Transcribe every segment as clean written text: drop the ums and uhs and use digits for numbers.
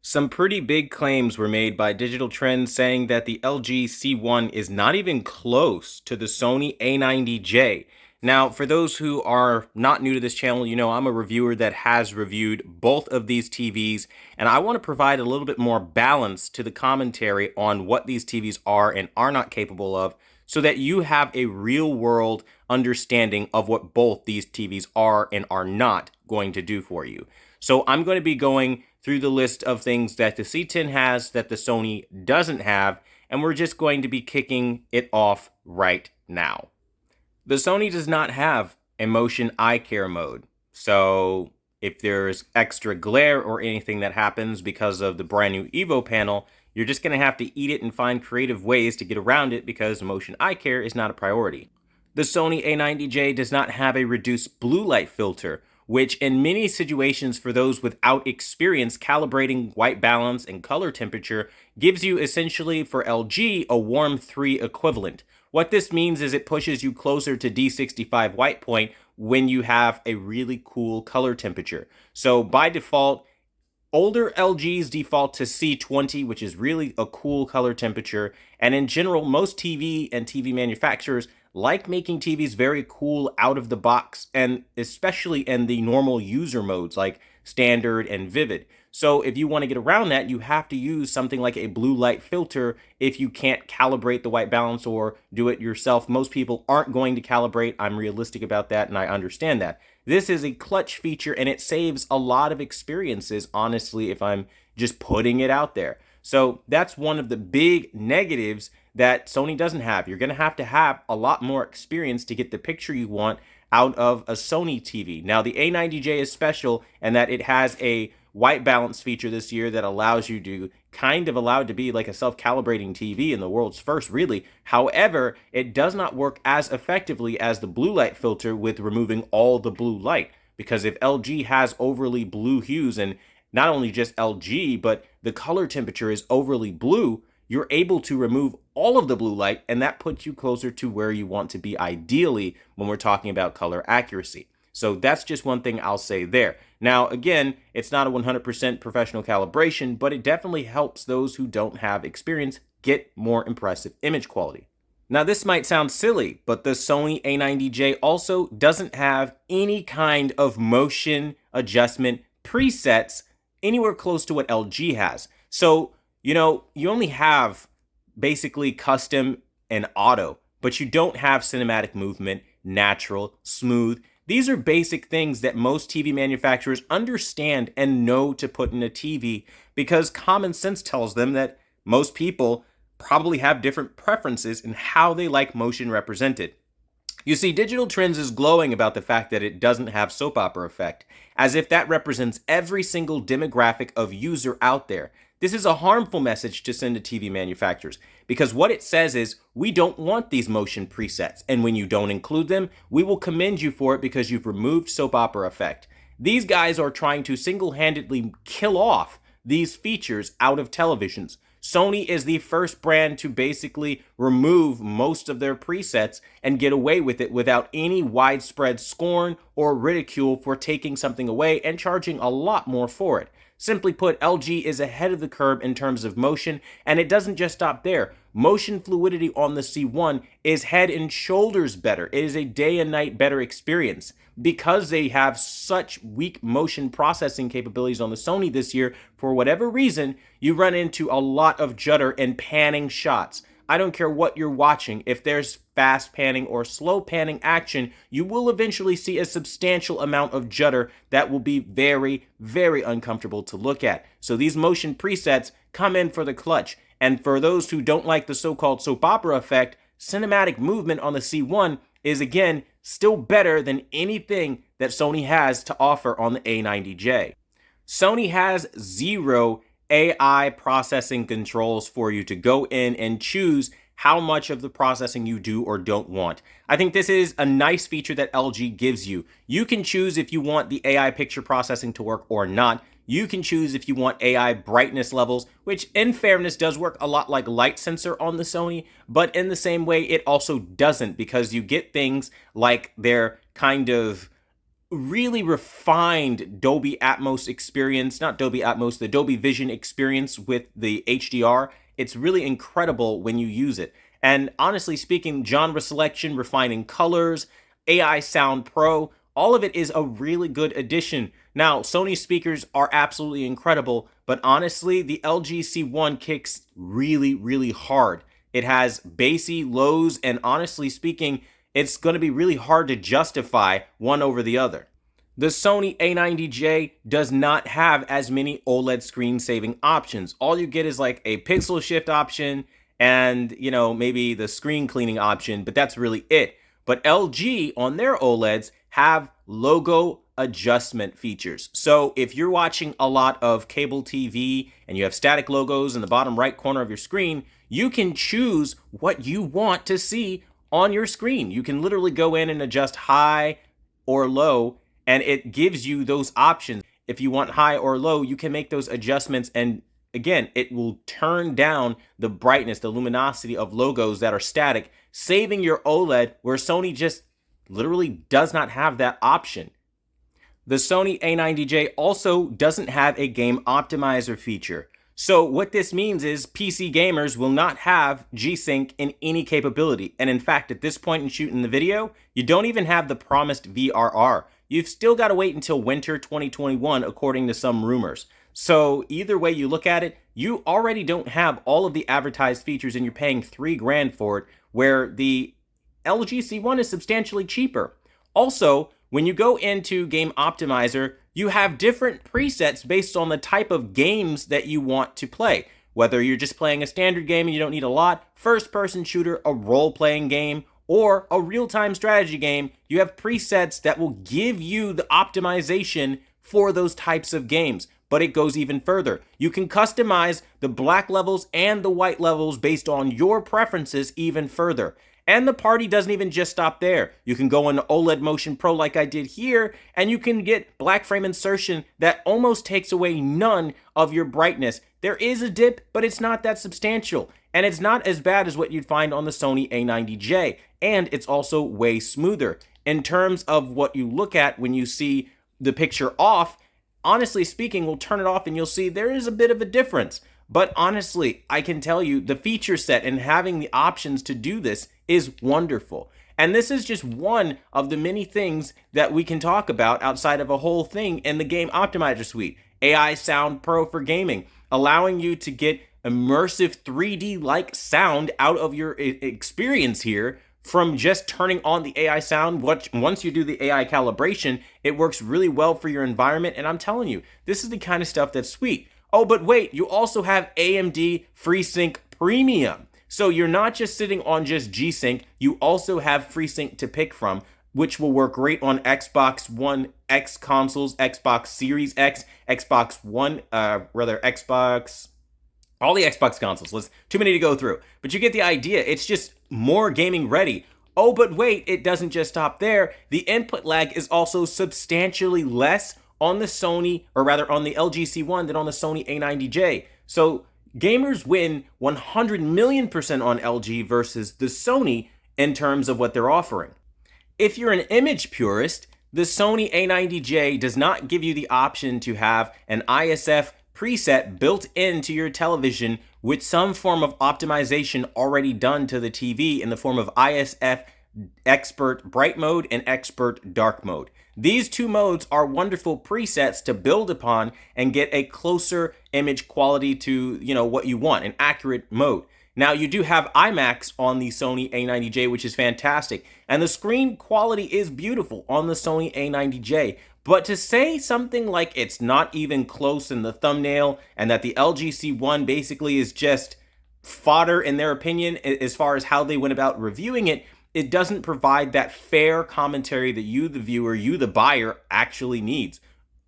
Some pretty big claims were made by Digital Trends saying that the LG C1 is not even close to the Sony A90J. Now, for those who are not new to this channel, you know I'm a reviewer that has reviewed both of these TVs, and I want to provide a little bit more balance to the commentary on what these TVs are and are not capable of, so that you have a real world understanding of what both these TVs are and are not going to do for you. So I'm going to be going through the list of things that the C10 has that the Sony doesn't have, and we're just going to be kicking it off right now. The Sony does not have a motion eye care mode, so if there's extra glare or anything that happens because of the brand new Evo panel, you're just going to have to eat it and find creative ways to get around it because motion eye care is not a priority. The Sony A90J does not have a reduced blue light filter, which in many situations for those without experience calibrating white balance and color temperature gives you essentially for LG a warm 3 equivalent. What this means is it pushes you closer to D65 white point when you have a really cool color temperature. So by default, older LGs default to C20, which is really a cool color temperature. And in general, most TV and TV manufacturers like making TVs very cool out of the box, and especially in the normal user modes like standard and vivid. So if you want to get around that, you have to use something like a blue light filter if you can't calibrate the white balance or do it yourself. Most people aren't going to calibrate. I'm realistic about that, and I understand that. This is a clutch feature, and it saves a lot of experiences, honestly, if I'm just putting it out there. So that's one of the big negatives that Sony doesn't have. You're going to have a lot more experience to get the picture you want out of a Sony TV. Now, the A90J is special in that it has a white balance feature this year that allows you to kind of allow it to be like a self-calibrating TV in the world's first, really. However, it does not work as effectively as the blue light filter with removing all the blue light. Because if LG has overly blue hues, and not only just LG, but the color temperature is overly blue, you're able to remove all of the blue light, and that puts you closer to where you want to be ideally when we're talking about color accuracy. So that's just one thing I'll say there. Now, again, it's not a 100% professional calibration, but it definitely helps those who don't have experience get more impressive image quality. Now, this might sound silly, but the Sony A90J also doesn't have any kind of motion adjustment presets anywhere close to what LG has. So, you know, you only have basically custom and auto, but you don't have cinematic movement, natural, smooth. These are basic things that most TV manufacturers understand and know to put in a TV because common sense tells them that most people probably have different preferences in how they like motion represented. You see, Digital Trends is glowing about the fact that it doesn't have soap opera effect, as if that represents every single demographic of user out there. This is a harmful message to send to TV manufacturers, because what it says is, we don't want these motion presets, and when you don't include them, we will commend you for it because you've removed soap opera effect. These guys are trying to single-handedly kill off these features out of televisions. Sony is the first brand to basically remove most of their presets and get away with it without any widespread scorn or ridicule for taking something away and charging a lot more for it. Simply put, LG is ahead of the curve in terms of motion, and it doesn't just stop there. Motion fluidity on the C1 is head and shoulders better. It is a day and night better experience. Because they have such weak motion processing capabilities on the Sony this year, for whatever reason, you run into a lot of judder and panning shots. I don't care what you're watching. If there's fast panning or slow panning action, you will eventually see a substantial amount of judder that will be very, very uncomfortable to look at. So these motion presets come in for the clutch. And for those who don't like the so-called soap opera effect, cinematic movement on the C1 is, again, still better than anything that Sony has to offer on the A90J. Sony has zero AI processing controls for you to go in and choose how much of the processing you do or don't want. I think this is a nice feature that LG gives you. You can choose if you want the AI picture processing to work or not. You can choose if you want AI brightness levels, which in fairness does work a lot like light sensor on the Sony, but in the same way it also doesn't, because you get things like their kind of really refined Dolby Atmos experience, not Dolby Atmos, the Dolby Vision experience with the HDR. It's really incredible when you use it. And honestly speaking, genre selection, refining colors, AI Sound Pro, all of it is a really good addition. Now, Sony speakers are absolutely incredible, but honestly, the LG C1 kicks really, really hard. It has bassy lows, and honestly speaking, it's going to be really hard to justify one over the other. The Sony A90J does not have as many OLED screen saving options. All you get is like a pixel shift option and, maybe the screen cleaning option, but that's really it. But LG on their OLEDs have logo adjustment features. So if you're watching a lot of cable TV and you have static logos in the bottom right corner of your screen, you can choose what you want to see on your screen. You can literally go in and adjust high or low, and it gives you those options. If you want high or low, you can make those adjustments, and again, it will turn down the brightness, the luminosity of logos that are static, saving your OLED, where Sony just literally does not have that option. The Sony A90J also doesn't have a game optimizer feature. So what this means is PC gamers will not have G-Sync in any capability. And in fact, at this point in shooting the video, you don't even have the promised VRR. You've still got to wait until winter 2021, according to some rumors. So either way you look at it, you already don't have all of the advertised features and you're paying $3,000 for it, where the LG C1 is substantially cheaper. Also, when you go into Game Optimizer, you have different presets based on the type of games that you want to play. Whether you're just playing a standard game and you don't need a lot, first-person shooter, a role-playing game, or a real-time strategy game, you have presets that will give you the optimization for those types of games. But it goes even further. You can customize the black levels and the white levels based on your preferences even further. And the party doesn't even just stop there. You can go into OLED Motion Pro like I did here, and you can get black frame insertion that almost takes away none of your brightness. There is a dip, but it's not that substantial. And it's not as bad as what you'd find on the Sony A90J. And it's also way smoother. In terms of what you look at when you see the picture off, honestly speaking, we'll turn it off and you'll see there is a bit of a difference. But honestly, I can tell you the feature set and having the options to do this is wonderful. And this is just one of the many things that we can talk about outside of a whole thing in the Game Optimizer suite. AI Sound Pro for gaming, allowing you to get immersive 3D-like sound out of your experience here from just turning on the AI sound. Once you do the AI calibration, it works really well for your environment. And I'm telling you, this is the kind of stuff that's sweet. Oh, but wait, you also have AMD FreeSync Premium. So you're not just sitting on just G-Sync, you also have FreeSync to pick from, which will work great on Xbox One X consoles, Xbox Series X, Xbox One, Xbox, all the Xbox consoles. Too many to go through. But you get the idea. It's just more gaming ready. Oh, but wait, it doesn't just stop there. The input lag is also substantially less on the Sony, or rather on the LG C1 than on the Sony A90J. So gamers win 100 million% on LG versus the Sony in terms of what they're offering. If you're an image purist, the Sony A90J does not give you the option to have an ISF preset built into your television with some form of optimization already done to the TV in the form of ISF Expert Bright Mode and Expert Dark Mode. These two modes are wonderful presets to build upon and get a closer image quality to, what you want, an accurate mode. Now, you do have IMAX on the Sony A90J, which is fantastic, and the screen quality is beautiful on the Sony A90J. But to say something like it's not even close in the thumbnail and that the LG C1 basically is just fodder in their opinion as far as how they went about reviewing it, it doesn't provide that fair commentary that you, the viewer, you, the buyer, actually needs.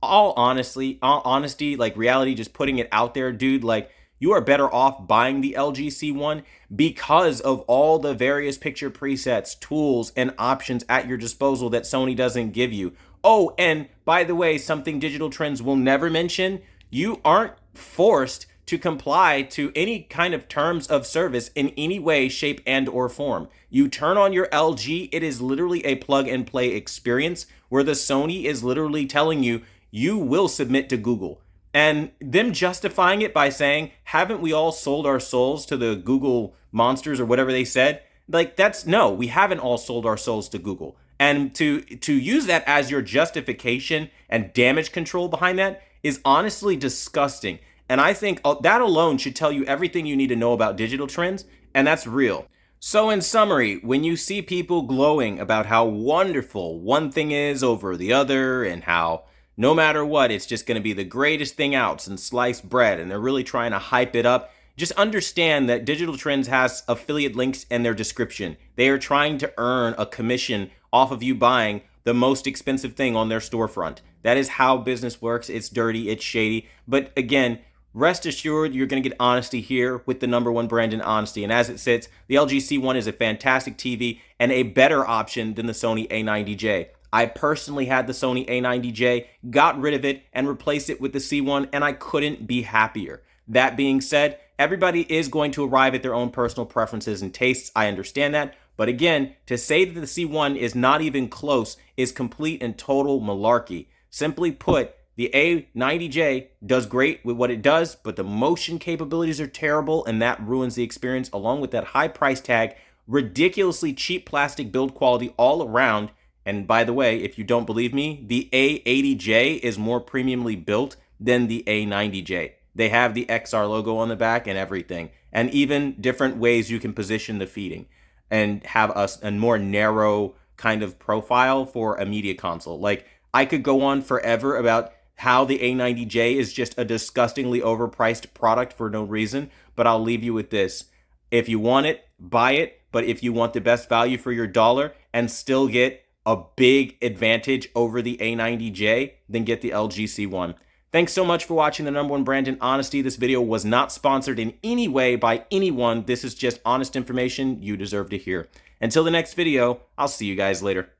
All honesty, like reality, just putting it out there, dude, like you are better off buying the LG C1 because of all the various picture presets, tools, and options at your disposal that Sony doesn't give you. Oh, and by the way, something Digital Trends will never mention, you aren't forced to comply to any kind of terms of service in any way, shape, and or form. You turn on your LG, it is literally a plug and play experience where the Sony is literally telling you, you will submit to Google. And them justifying it by saying, haven't we all sold our souls to the Google monsters or whatever they said? Like, that's no, we haven't all sold our souls to Google. And to use that as your justification and damage control behind that is honestly disgusting. And I think that alone should tell you everything you need to know about digital trends, and that's real. So in summary, when you see people glowing about how wonderful one thing is over the other and how no matter what, it's just going to be the greatest thing out since sliced bread, and they're really trying to hype it up, just understand that Digital Trends has affiliate links in their description. They are trying to earn a commission off of you buying the most expensive thing on their storefront. That is how business works. It's dirty, it's shady. But again, rest assured, you're going to get honesty here with the #1 brand in honesty. And as it sits, the LG C1 is a fantastic TV and a better option than the Sony A90J. I personally had the Sony A90J, got rid of it, and replaced it with the C1, and I couldn't be happier. That being said, everybody is going to arrive at their own personal preferences and tastes. I understand that. But again, to say that the C1 is not even close is complete and total malarkey. Simply put, the A90J does great with what it does, but the motion capabilities are terrible, and that ruins the experience, along with that high price tag, ridiculously cheap plastic build quality all around. And by the way, if you don't believe me, the A80J is more premiumly built than the A90J. They have the XR logo on the back and everything, and even different ways you can position the feeding and have a more narrow kind of profile for a media console. Like, I could go on forever about how the A90J is just a disgustingly overpriced product for no reason, but I'll leave you with this. If you want it, buy it, but if you want the best value for your dollar and still get a big advantage over the A90J, then get the LG C1. Thanks so much for watching the #1 brand in honesty. This video was not sponsored in any way by anyone. This is just honest information you deserve to hear. Until the next video, I'll see you guys later.